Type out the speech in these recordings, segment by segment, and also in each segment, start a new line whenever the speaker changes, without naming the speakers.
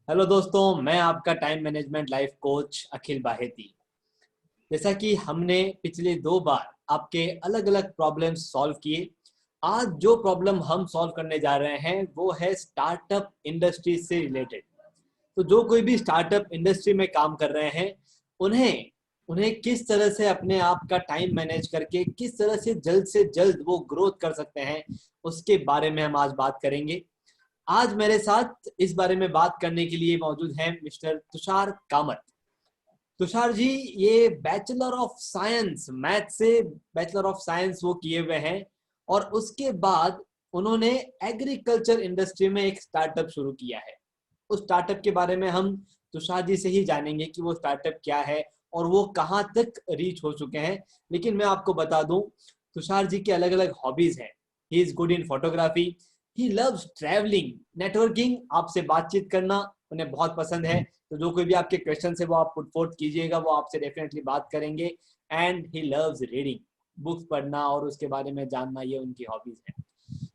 Hello दोस्तों, मैं आपका टाइम मैनेजमेंट लाइफ कोच अखिल बाहेती। जैसा कि हमने पिछले 2 बार आपके अलग अलग प्रॉब्लम्स सॉल्व किए, आज जो प्रॉब्लम हम सॉल्व करने जा रहे हैं वो है स्टार्टअप इंडस्ट्री से रिलेटेड। तो जो कोई भी स्टार्टअप इंडस्ट्री में काम कर रहे हैं, उन्हें उन्हें किस तरह से अपने आप का टाइम मैनेज करके किस तरह से जल्द वो ग्रोथ कर सकते हैं, उसके बारे में हम आज बात करेंगे। आज मेरे साथ इस बारे में बात करने के लिए मौजूद हैं मिस्टर तुषार कामत। तुषार जी, ये बैचलर ऑफ साइंस मैथ से बैचलर ऑफ साइंस वो किए हुए हैं, और उसके बाद उन्होंने एग्रीकल्चर इंडस्ट्री में एक स्टार्टअप शुरू किया है। उस स्टार्टअप के बारे में हम तुषार जी से ही जानेंगे कि वो स्टार्टअप क्या है और वो कहाँ तक रीच हो चुके हैं। लेकिन मैं आपको बता दूं, तुषार जी के अलग अलग हॉबीज हैं। He is good in photography, he loves travelling, networking, आपसे बातचीत करना उन्हें बहुत पसंद है। तो जो कोई भी आपके क्वेश्चन है वो आप पुट फोर्थ कीजिएगा, वो आपसे डेफिनेटली बात करेंगे। And he loves reading, books पढ़ना और उसके बारे में जानना, ये उनकी हॉबीज है।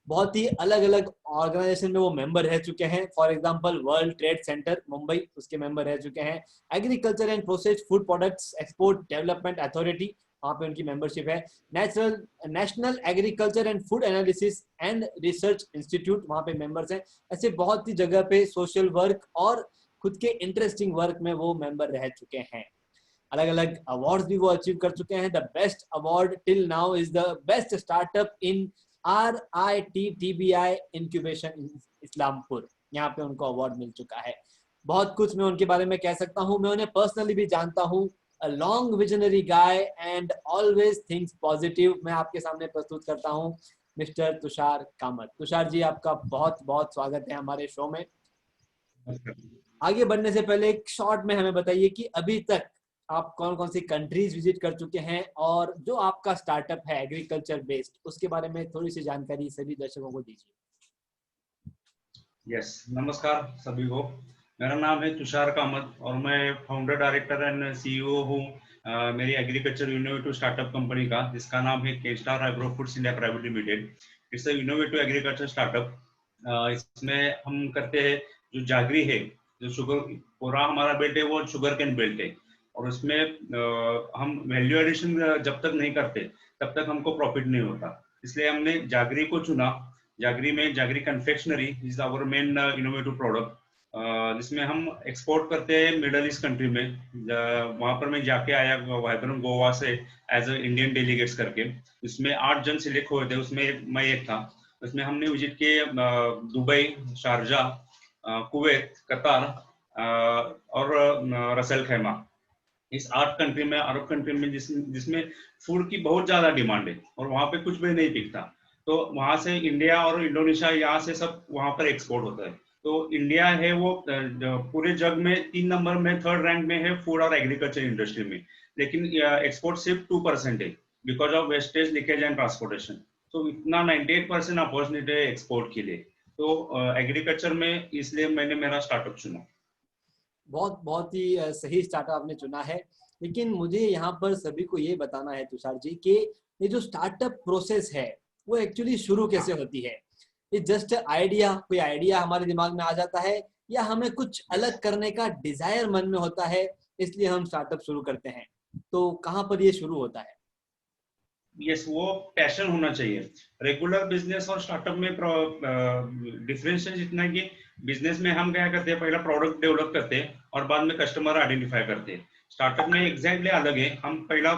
बहुत ही अलग अलग ऑर्गेनाइजेशन में वो मेंबर रह चुके हैं। For example world trade centre Mumbai, उसके मेंबर रह चुके हैं। Agriculture and processed food products export development authority, वहाँ पे उनकी मेंबरशिप है। National agriculture and food analysis and research institute, वहाँ पे मेंबर्स हैं। ऐसे बहुत ही जगह पे सोशल वर्क और खुद के इंटरेस्टिंग वर्क में वो मेंबर रह चुके हैं। अलग अलग अवार्ड्स भी वो अचीव कर चुके हैं। The best award till now is the best startup in RIT TBI incubation Islampur, यहाँ पे उनको अवार्ड मिल चुका है। बहुत कुछ मैं उनके बारे में कह सकता हूँ, मैं उन्हें पर्सनली भी जानता हूँ। A long visionary guy and always thinks positive, मैं आपके सामने प्रस्तुत करता हूँ मिस्टर तुषार कामत। तुषार जी, आपका बहुत बहुत स्वागत है हमारे शो में। आगे बढ़ने से पहले एक शॉर्ट में हमें बताइए कि अभी तक आप कौन कौन सी कंट्रीज विजिट कर चुके हैं, और जो आपका स्टार्टअप है एग्रीकल्चर बेस्ड, उसके बारे में थोड़ी सी जानकारी सभी दर्शकों को दीजिए।
यस, नमस्कार सभी को। मेरा नाम है तुषार कामत और मैं फाउंडर डायरेक्टर एंड सीईओ हूँ मेरी एग्रीकल्चर इनोवेटिव स्टार्टअप कंपनी का, जिसका नाम है के star agro foods India private limited. It's a innovative agriculture startup. इसमें हम करते हैं जो जागरी है, जो शुगर, पूरा हमारा बेल्ट है वो शुगर कैन बेल्ट है, और उसमें हम वैल्यू एडिशन जब तक नहीं करते तब तक हमको प्रॉफिट नहीं होता। इसलिए हमने जागरी को चुना। जागरी में jaggery confectionery is our main innovative product, जिसमें हम एक्सपोर्ट करते हैं मिडल ईस्ट कंट्री में। वहां पर मैं जाके आया वाइब्रेंट गोवा से एज अ इंडियन डेलीगेट्स करके। इसमें 8 जन सिलेक्ट हुए थे, उसमें मैं एक था। उसमें हमने विजिट किए दुबई, शारजा, कुवैत, कतार और रसेल खैमा। इस 8 कंट्री में, अरब कंट्री में, जिसमें फूड की बहुत ज्यादा डिमांड है और वहां पे कुछ भी नहीं बिकता। तो वहां से इंडिया और इंडोनेशिया, यहाँ से सब वहां पर एक्सपोर्ट होता है। तो इंडिया है वो पूरे जग में 3 नंबर में, 3rd रैंक में है फूड और एग्रीकल्चर इंडस्ट्री में। लेकिन एक्सपोर्ट सिर्फ 2% है, because of wastage, leakage and transportation. तो इतना 98% अपॉर्चुनिटी है एक्सपोर्ट के लिए। तो एग्रीकल्चर में इसलिए मैंने मेरा स्टार्टअप चुना।
बहुत बहुत ही सही स्टार्टअप आपने चुना है। लेकिन मुझे यहाँ पर सभी को ये बताना है तुषार जी कि ये जो स्टार्टअप प्रोसेस है वो एक्चुअली शुरू कैसे
हाँ,
होती है। ये जस्ट आइडिया, कोई आइडिया हमारे दिमाग में आ जाता है, या हमें कुछ
यस।
अलग करने का डिजायर मन में होता है, इसलिए हम स्टार्टअप शुरू करते हैं। तो कहाँ पर ये शुरू होता है?
यस, वो पैशन होना चाहिए। रेगुलर बिजनेस और स्टार्टअप में डिफरेंशिएशन इतना है कि बिजनेस में हम क्या करते हैं, पहला प्रोडक्ट डेवलप करते हैं और बाद में कस्टमर आइडेंटिफाई करते हैं। स्टार्टअप में एग्जैक्टली अलग है, हम पहला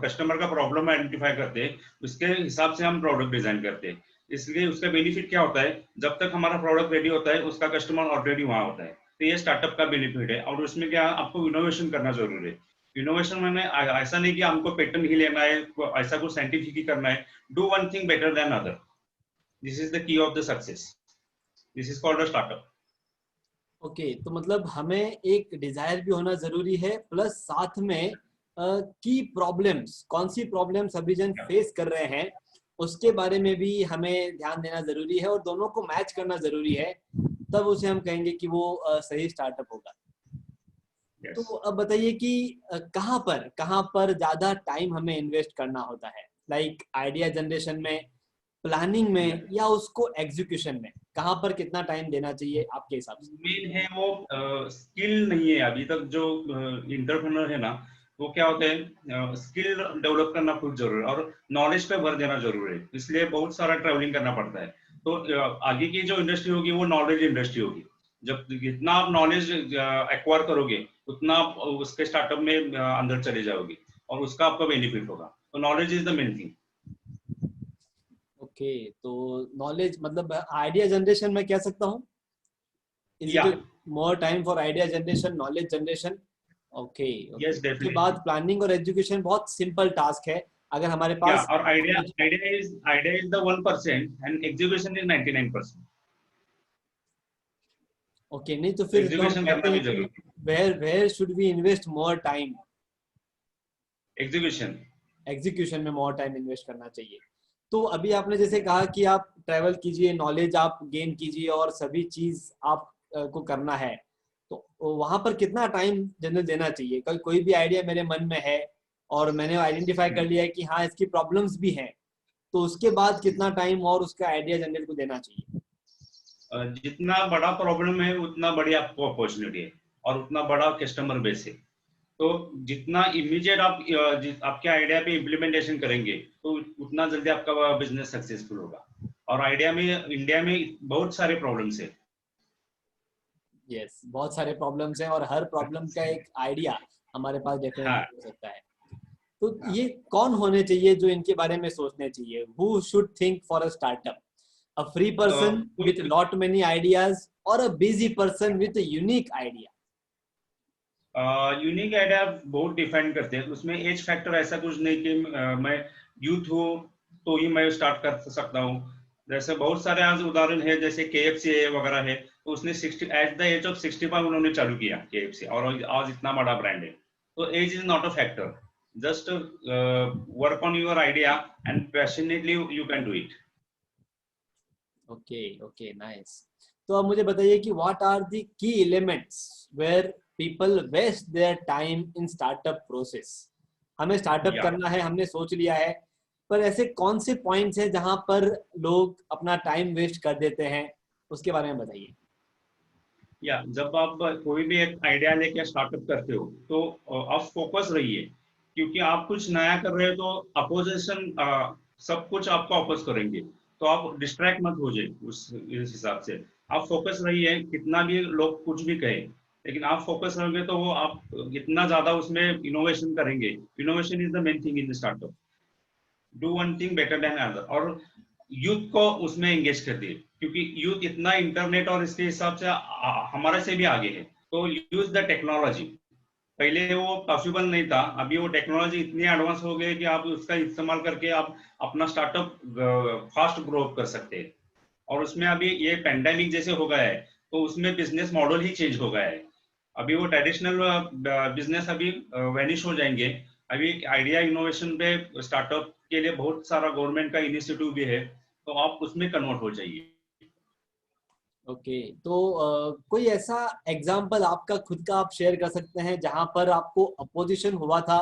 कस्टमर का प्रॉब्लम आइडेंटिफाई करते हैं, उसके हिसाब से हम प्रोडक्ट डिजाइन करते हैं। इसलिए उसका बेनिफिट क्या होता है, जब तक हमारा प्रोडक्ट रेडी होता है उसका कस्टमर ऑलरेडी वहां होता है। तो ये स्टार्टअप का बेनिफिट है। और उसमें क्या, आपको इनोवेशन करना जरूरी है। इनोवेशन में ऐसा नहीं कि हमको पेटेंट ही लेना है, ऐसा कुछ साइंटिफिक ही करना है। Do one thing better than other, this is the key of the success. This is called a startup.
Okay, तो मतलब हमें एक डिजायर भी होना जरूरी है, प्लस साथ में की प्रॉब्लम्स, कौन सी प्रॉब्लम्स अभी जन फेस कर रहे हैं उसके बारे में भी हमें ध्यान देना जरूरी है, और दोनों को मैच करना जरूरी है। तब उसे हम कहेंगे कि वो सही स्टार्टअप होगा। तो
यस।
अब बताइए कि कहाँ पर ज्यादा टाइम हमें इन्वेस्ट करना होता है, लाइक आइडिया जनरेशन में, प्लानिंग में, या उसको एग्जीक्यूशन में? कहाँ पर कितना टाइम देना चाहिए आपके हिसाब से?
मेन है वो स्किल नहीं है अभी तक जो इंटरप्रेन्योर है ना, वो क्या होता है स्किल डेवलप करना खूब जरूरी है और नॉलेज पे भर देना जरूरी है, इसलिए बहुत सारा ट्रैवलिंग करना पड़ता है। तो आगे की जो इंडस्ट्री होगी वो नॉलेज इंडस्ट्री होगी। जब जितना आप नॉलेज एक्वायर करोगे उतना आप उसके स्टार्टअप में अंदर चले जाओगे और उसका आपका बेनिफिट होगा। तो knowledge is the main thing.
Okay, तो नॉलेज मतलब आइडिया जनरेशन में कह सकता हूँ, इज
या
it more time for idea generation, knowledge generation? Okay okay,
yes
उसके
डेफिनेटली।
बाद प्लानिंग और एजुकेशन बहुत सिंपल टास्क है, अगर हमारे
या
पास
और idea
knowledge-
idea is the 1% and execution is 99%।
Okay, नहीं तो फिर तो हम
एग्जीक्यूशन
कहते
करना
हैं
भी
कि
जरूरी
where should we invest more time?
है। एग्जीक्यूशन।
एग्जीक्यूशन में मोर टाइम इन्वेस्ट करना चाहिए। तो अभी आपने जैसे कहा कि आप ट्रैवल कीजिए, नॉलेज आप गेन कीजिए और सभी चीज आप को करना है, तो वहां पर कितना टाइम जनरल देना चाहिए? कल कोई भी आइडिया मेरे मन में है और मैंने आइडेंटिफाई कर लिया है कि हाँ इसकी प्रॉब्लम्स भी हैं, तो उसके बाद कितना टाइम और उसका आइडिया जनरल को देना चाहिए?
जितना बड़ा प्रॉब्लम है उतना बड़ी आपको अपॉर्चुनिटी है और उतना बड़ा कस्टमर बेस है। तो जितना इमीडिएट आप आपके आइडिया पे इम्प्लीमेंटेशन करेंगे तो उतना जल्दी आपका बिजनेस सक्सेसफुल होगा। और आइडिया में इंडिया में बहुत सारे प्रॉब्लम्स है।
यस, बहुत सारे प्रॉब्लम्स हैं और हर प्रॉब्लम का एक आइडिया हमारे पास
हाँ
डेफिनेटली हो सकता है। तो
हाँ।
ये कौन होने चाहिए जो इनके बारे में सोचने चाहिए? Who should think for a startup? A free person with lot many ideas और a busy person with unique idea?
Unique idea बहुत डिफाइन करते हैं, उसमें एज फैक्टर ऐसा कुछ नहीं कि मैं यूथ हूँ तो ही मैं स्टार्ट कर सकता हूँ। जैसे बहुत सारे आज उदाहरण है, जैसे KFC वगैरह है, तो उसने 60 एट द एज ऑफ 65 उन्होंने चालू किया KFC और आज इतना बड़ा ब्रांड है। तो age is not a factor, just work on your idea and passionately you can do it.
Okay okay, nice. तो अब मुझे बताइए कि what are the key elements where people waste their time in startup process? हमें startup
या
करना है, हमने सोच लिया है, पर ऐसे कौन से पॉइंट्स हैं जहां पर लोग अपना टाइम वेस्ट कर देते हैं, उसके बारे में बताइए।
जब आप कोई भी एक आइडिया लेके स्टार्टअप करते हो तो आप फोकस रहिए, क्योंकि आप कुछ नया कर रहे हो तो अपोजिशन सब कुछ आपको अपोज करेंगे। तो आप डिस्ट्रैक्ट मत हो जाए, इस हिसाब से आप फोकस रहिए। कितना भी लोग कुछ भी कहें, लेकिन आप फोकस रहोगे तो वो आप इतना ज्यादा उसमें इनोवेशन करेंगे। Innovation is the main thing in startup. Do one thing better than other और यूथ को उसमें एंगेज कर दिए, क्योंकि यूथ इतना इंटरनेट और इसके हिसाब से हमारे से भी आगे है। तो यूज द टेक्नोलॉजी। पहले वो पॉसिबल नहीं था, अभी वो टेक्नोलॉजी इतनी एडवांस हो गई कि आप उसका इस्तेमाल करके आप अपना स्टार्टअप फास्ट ग्रो कर सकते हैं। और उसमें अभी ये पेंडेमिक जैसे हो गया है तो उसमें बिजनेस मॉडल ही चेंज हो गया है। अभी वो ट्रेडिशनल बिजनेस अभी वैनिश हो जाएंगे। अभी आइडिया इनोवेशन पे स्टार्टअप के लिए बहुत सारा गवर्नमेंट का इनिशिएटिव भी है, तो आप उसमें कन्वर्ट हो जाइए।
ओके, तो कोई ऐसा एग्जाम्पल आपका खुद का आप शेयर कर सकते हैं जहां पर आपको अपोजिशन हुआ था,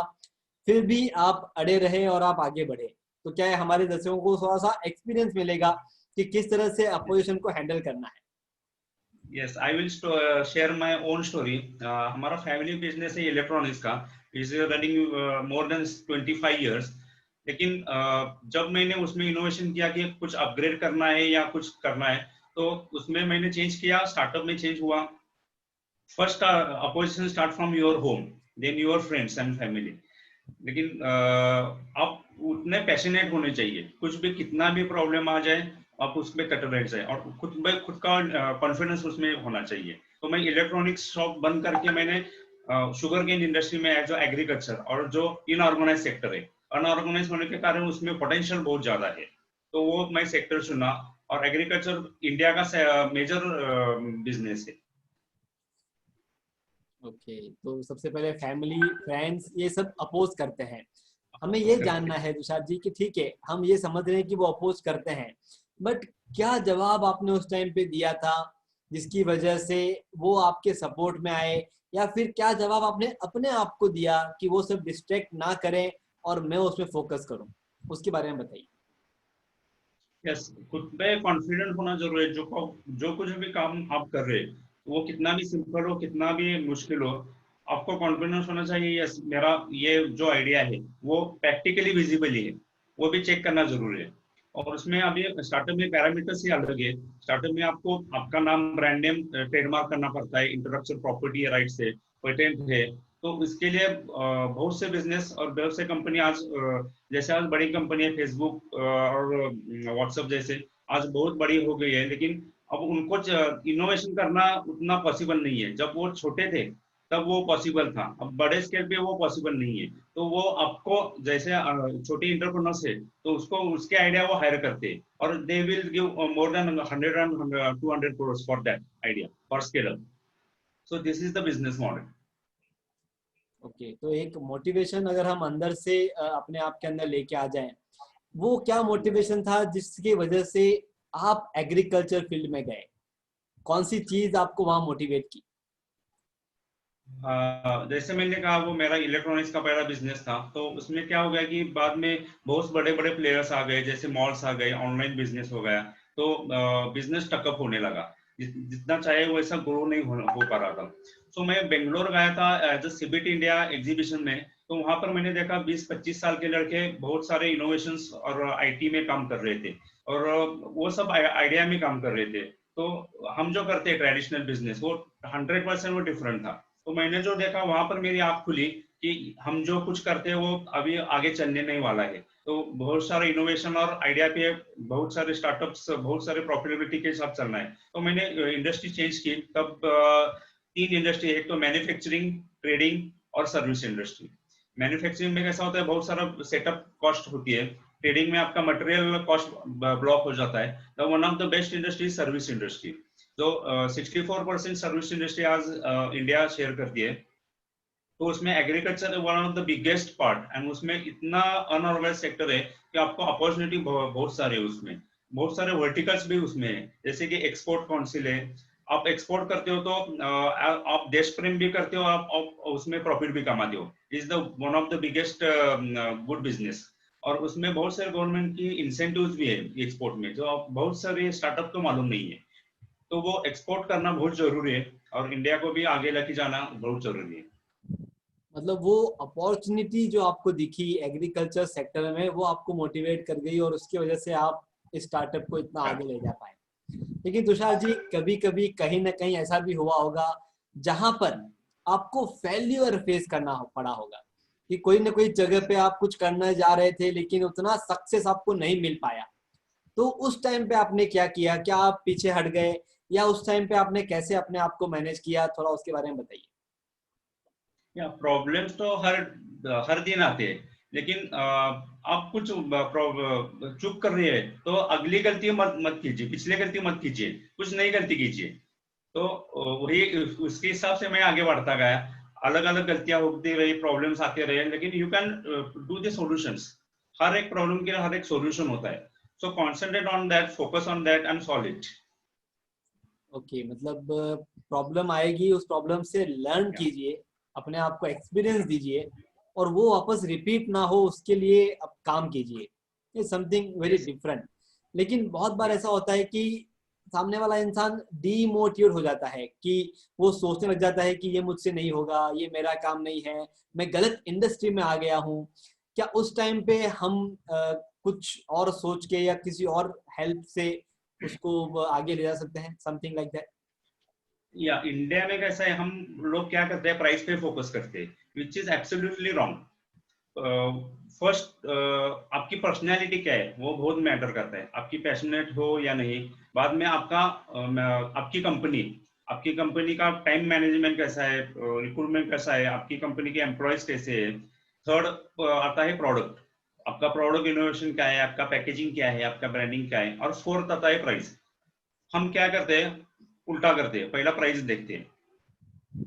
फिर भी आप अड़े रहे और आप आगे बढ़े? तो क्या है, हमारे दर्शकों को थोड़ा सा एक्सपीरियंस मिलेगा कि किस तरह से अपोजिशन को हैंडल करना है।
Yes, I will share my own story. हमारा फैमिली बिजनेस है इलेक्ट्रॉनिक्स का, is running more than 25 years. लेकिन जब मैंने उसमें इनोवेशन किया कि कुछ अपग्रेड करना है या कुछ करना है, तो उसमें मैंने चेंज किया, स्टार्टअप में चेंज हुआ। First opposition start from your home, then your friends and family. लेकिन आप उतने पैशनेट होने चाहिए, कुछ भी कितना भी प्रॉब्लम आ जाए आप उसमें कट बैठ जाए और खुद का कॉन्फिडेंस उसमें होना चाहिए। तो मैं इलेक्ट्रॉनिक्स शॉप बंद करके मैंने शुगर केन इंडस्ट्री में एज एग्रीकल्चर, और जो इनऑर्गेनाइज सेक्टर है, अनऑर्गेनाइज होने के कारण उसमें पोटेंशियल बहुत ज्यादा है, तो वो मैं सेक्टर चुना। और एग्रीकल्चर इंडिया का मेजर बिजनेस है।
ओके, तो सबसे पहले फैमिली, फ्रेंड्स ये सब अपोज करते हैं। हमें
अपोज
ये
करते
जानना
हैं।
है तुषार जी कि ठीक है, हम ये समझ रहे हैं कि वो अपोज करते हैं, बट क्या जवाब आपने उस टाइम पे दिया था जिसकी वजह से वो आपके सपोर्ट में आए, या फिर क्या जवाब आपने अपने आप को दिया कि वो सब डिस्ट्रैक्ट ना करें और मैं उसमें फोकस करूं? उसके बारे में बताइए।
यस, खुद पे कॉन्फिडेंट होना जरूरी है। जो कुछ भी काम आप कर रहे हैं, वो कितना भी सिंपल हो, कितना भी मुश्किल हो, आपको कॉन्फिडेंस होना चाहिए। यस, मेरा ये जो आइडिया है वो प्रैक्टिकली विजिबल ही है, वो भी चेक करना जरूरी है। और उसमें अभी स्टार्टअप में पैरामीटर्स ही अलग है। स्टार्टअप में आपको आपका नाम, ब्रांड नेम ट्रेडमार्क करना पड़ता है, इंटेलेक्चुअल प्रॉपर्टी राइट है, पेटेंट है। तो इसके लिए बहुत से बिजनेस और बहुत से कंपनी आज जैसे आज बड़ी कंपनी है फेसबुक और व्हाट्सएप जैसे, आज बहुत बड़ी हो गई है, लेकिन अब उनको इनोवेशन करना उतना पॉसिबल नहीं है। जब वो छोटे थे तब वो पॉसिबल था, अब बड़े स्केल पे वो पॉसिबल नहीं है। तो वो आपको जैसे छोटी इंटरप्रेन्योर्स है, तो उसको उसके आइडिया वो हायर करते हैं, और they will give more than 100 and 200 crores for that idea for scale up. So this is the business model.
Okay, तो एक मोटिवेशन अगर हम अंदर से अपने आप के अंदर लेके आ जाएं, वो क्या मोटिवेशन था जिसकी वजह से आप एग्रीकल्चर फील्ड में गए? कौन सी चीज आपको वहां मोटिवेट की?
जैसे मैंने कहा, वो मेरा इलेक्ट्रॉनिक्स का पहला बिजनेस था। तो उसमें क्या हो गया कि बाद में बहुत बड़े बड़े प्लेयर्स आ गए, जैसे मॉल्स आ गए, ऑनलाइन बिजनेस हो गया। तो बिजनेस टकअप होने लगा, जितना चाहे वैसा ग्रो नहीं हो पा रहा था। तो मैं बेंगलोर गया था as a CBT India exhibition में। तो वहां पर मैंने देखा 20-25 साल के लड़के बहुत सारे इनोवेशंस और आईटी में काम कर रहे थे, और वो सब आइडिया में काम कर रहे थे। तो हम जो करते हैं ट्रेडिशनल बिजनेस, वो 100% वो डिफरेंट था। तो मैंने जो देखा वहां पर मेरी आंख खुली कि हम जो कुछ करते हैं वो अभी आगे चलने नहीं वाला है। तो बहुत सारे इनोवेशन और आइडिया पे बहुत सारे स्टार्टअप्स, बहुत सारे प्रॉफिटेबिलिटी के साथ चलना है। तो मैंने इंडस्ट्री चेंज की। तब 3 इंडस्ट्री, एक तो मैन्युफैक्चरिंग, ट्रेडिंग और सर्विस इंडस्ट्री। मैन्युफैक्चरिंग में कैसा होता है, बहुत सारा सेटअप कॉस्ट होती है। ट्रेडिंग में आपका मटेरियल कॉस्ट ब्लॉक हो जाता है। तो one of the best industry service industry. जो 64% सर्विस इंडस्ट्री आज इंडिया शेयर करती है। तो उसमें एग्रीकल्चर है one of the biggest part, and उसमें इतना अनऑर्गेनाइज सेक्टर है कि आपको अपॉर्चुनिटी बहुत सारे है उसमें। बहुत सारे वर्टिकल्स भी उसमें है, जैसे कि एक्सपोर्ट काउंसिल है। आप एक्सपोर्ट करते हो तो आप देश प्रेम भी करते हो, आप उसमें प्रॉफिट भी कमाते हो। Is the one of the biggest good business. और उसमें बहुत सारे गवर्नमेंट की इंसेंटिव्स भी है एक्सपोर्ट में, जो आप बहुत सारे स्टार्टअप को मालूम नहीं है। तो वो एक्सपोर्ट करना बहुत जरूरी है, और इंडिया को भी आगे लेके जाना बहुत जरूरी है।
मतलब वो अपॉर्चुनिटी जो आपको दिखी एग्रीकल्चर सेक्टर में, वो आपको मोटिवेट कर गई और उसकी वजह से आप स्टार्टअप को इतना आगे ले जा पाए। लेकिन तुषार जी, कभी कभी कहीं ना कहीं ऐसा भी हुआ होगा जहां पर आपको फेल्यूर फेस करना पड़ा होगा, कि कोई ना कोई जगह पे आप कुछ करने जा रहे थे लेकिन उतना सक्सेस आपको नहीं मिल पाया। तो उस टाइम पे आपने क्या किया? क्या आप पीछे हट गए, या उस टाइम पे आपने कैसे अपने आप को मैनेज किया? थोड़ा उसके बारे में बताइए।
या प्रॉब्लम्स तो हर दिन आते हैं, लेकिन आप कुछ चूक कर रहे हैं तो अगली गलती मत मत कीजिए, पिछले गलती मत कीजिए, कुछ नई गलती कीजिए। तो वही उसके हिसाब से मैं आगे बढ़ता गया। अलग अलग गलतियां होती रही, प्रॉब्लम्स आते रहे, लेकिन you can do the solutions. हर एक प्रॉब्लम के लिए हर एक सॉल्यूशन होता है। So concentrate on that, focus on that and solve it.
Okay, मतलब प्रॉब्लम आएगी, उस प्रॉब्लम से लर्न कीजिए, अपने आप को एक्सपीरियंस दीजिए, और वो वापस रिपीट ना हो उसके लिए अब काम कीजिए। ये समथिंग वेरी
यस,
डिफरेंट। लेकिन बहुत बार
यस,
ऐसा होता है कि सामने वाला इंसान डीमोटिवेट हो जाता है, कि वो सोचने लग जाता है कि ये मुझसे नहीं होगा, ये मेरा काम नहीं है, मैं गलत इंडस्ट्री में आ गया हूँ। क्या उस टाइम पे हम कुछ और सोच के या किसी और हेल्प से उसको आगे ले जा सकते हैं, समथिंग लाइक दैट?
या इंडिया में कैसा है, हम लोग क्या करते हैं, प्राइस पे फोकस करते हैं, which is absolutely wrong. First आपकी पर्सनैलिटी क्या है वो बहुत मैटर करता है, आपकी पैशनेट हो या नहीं। बाद में आपका आपकी कंपनी का टाइम मैनेजमेंट कैसा है, रिक्रूटमेंट कैसा है, आपकी कंपनी के एम्प्लॉयज कैसे है। थर्ड आता है प्रोडक्ट, आपका प्रोडक्ट इनोवेशन क्या है, आपका पैकेजिंग क्या है, आपका ब्रांडिंग क्या है। और फोर्थ आता है प्राइस। हम क्या करते हैं, उल्टा करते हैं, पहला प्राइस देखते हैं।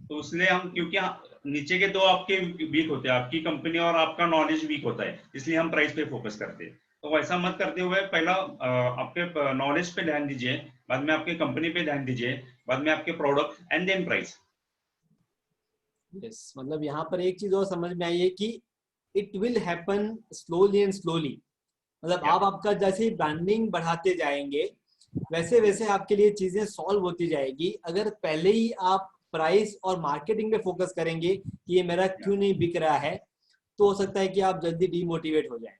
तो इसलिए हम, क्योंकि नीचे के दो आपके वीक होते हैं, आपकी कंपनी और आपका नॉलेज वीक होता है, इसलिए हम प्राइस पे फोकस करते हैं। तो वैसा मत करते हुए पहला आपके नॉलेज पे ध्यान दीजिए, बाद में आपके कंपनी पे ध्यान दीजिए, बाद में आपके product and then price.
Yes, मतलब यहाँ पर एक चीज और समझ में आई है कि it will happen slowly and slowly. मतलब
Yeah.
आप आपका जैसे ही ब्रांडिंग बढ़ाते जाएंगे वैसे वैसे आपके लिए चीजें सॉल्व होती जाएगी। अगर पहले ही आप प्राइस और मार्केटिंग पे फोकस करेंगे कि ये मेरा क्यों नहीं बिक रहा है, तो हो सकता है कि आप जल्दी डीमोटिवेट हो जाएं।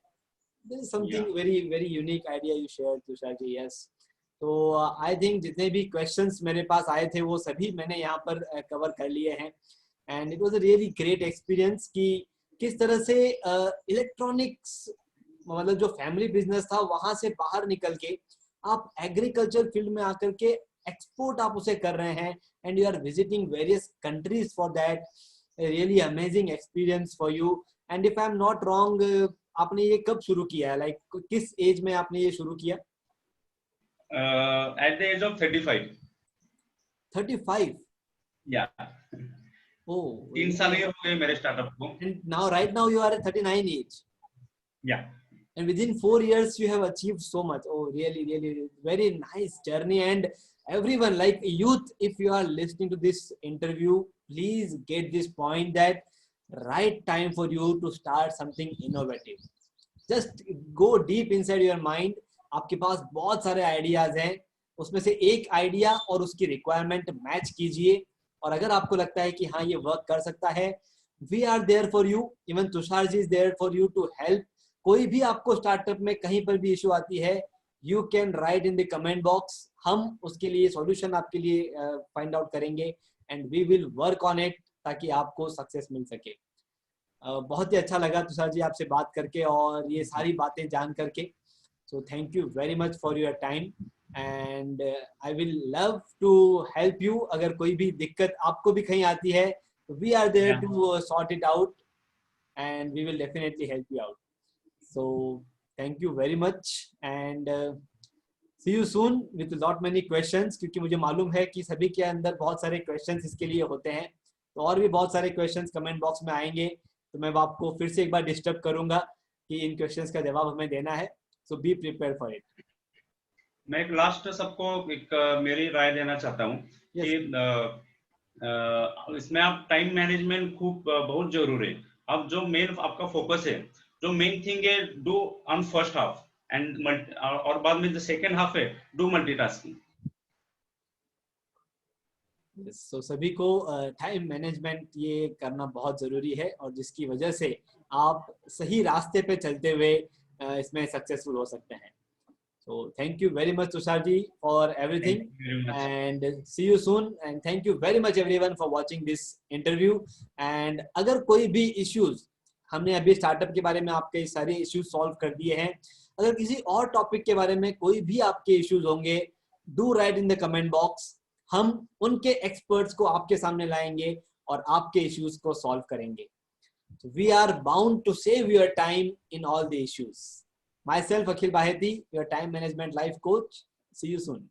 There is
Yeah.
something very very unique idea you shared, Tushar ji. yes, तो आई थिंक जितने भी क्वेश्चंस मेरे पास आए थे वो सभी मैंने यहाँ पर कवर कर लिए हैं। And it was a really great experience कि किस तरह से इलेक्ट्रॉनिक्स मतलब जो फैमिली बिजनेस था वहां से बाहर निकल के आप एग्रीकल्चर फील्ड में आकर के एक्सपोर्ट आप उसे कर रहे हैं and you are visiting various countries for that. Really amazing experience for you. And if I am not wrong, आपने ये कब शुरू किया है? लाइक किस एज में आपने ये शुरू किया?
At the age of 35.
35?
Yeah.
Oh,
3 साल ही हो गए मेरे स्टार्टअप को.
and now right now you are at 39 age,
Yeah.
and within 4 years you have achieved so much. Oh, really really very nice journey. And everyone, like youth, if you are listening to this interview, please get this point that right time for you to start something innovative. Just go deep inside your mind. आपके पास बहुत सारे ideas हैं, उसमें से एक idea और उसकी requirement match कीजिए। और अगर आपको लगता है कि हाँ ये वर्क कर सकता है, we are there for you. Even Tushar ji is there for you to help. कोई भी आपको स्टार्टअप में कहीं पर भी इशू आती है, you can write in the comment box. हम उसके लिए सॉल्यूशन आपके लिए फाइंड आउट करेंगे and we will work on it ताकि आपको सक्सेस मिल सके। बहुत ही अच्छा लगा तुषार जी आपसे बात करके और ये सारी बातें जान करके। So thank you very much for your time and I will love to help you. अगर कोई भी दिक्कत आपको भी कहीं आती है तो we are there
Yeah.
to sort it out and we will definitely help you out. So thank you very much and see you soon with lot many questions, क्योंकि मुझे मालूम है कि सभी के अंदर बहुत सारे questions इसके लिए होते हैं। तो और भी बहुत सारे questions कमेंट बॉक्स में आएंगे, तो मैं आपको फिर से एक बार डिस्टर्ब करूंगा कि इन questions का जवाब हमें देना है। So be prepared for it.
मैं एक लास्ट सबको एक मेरी राय देना चाहता हूँ कि इसमें आप टाइम मैनेजमेंट खूब बहुत जरूरी है। अब जो मेन आपका फोकस है, जो मेन थिंग है, do on first half and और बाद में जो सेकंड हाफ है डू मल्टीटास्किंग।
So सभी को टाइम मैनेजमेंट ये करना बहुत जरूरी है और जिसकी वजह से आप सही रास्ते पे चलते हुए इसमें सक्सेसफुल हो सकते हैं। So thank you very much Tushar ji for everything and see you soon and thank you very much everyone for watching this interview. And अगर कोई भी issues, हमने अभी स्टार्टअप के बारे में आपके सारे इश्यूज सॉल्व कर दिए हैं, अगर किसी और टॉपिक के बारे में कोई भी आपके इश्यूज होंगे, do right in the comment box. हम उनके एक्सपर्ट्स को आपके सामने लाएंगे और आपके इश्यूज को सॉल्व करेंगे। So we are bound to save your time in all the issues. Myself, Akhil Baheti, your time management life coach. See you soon.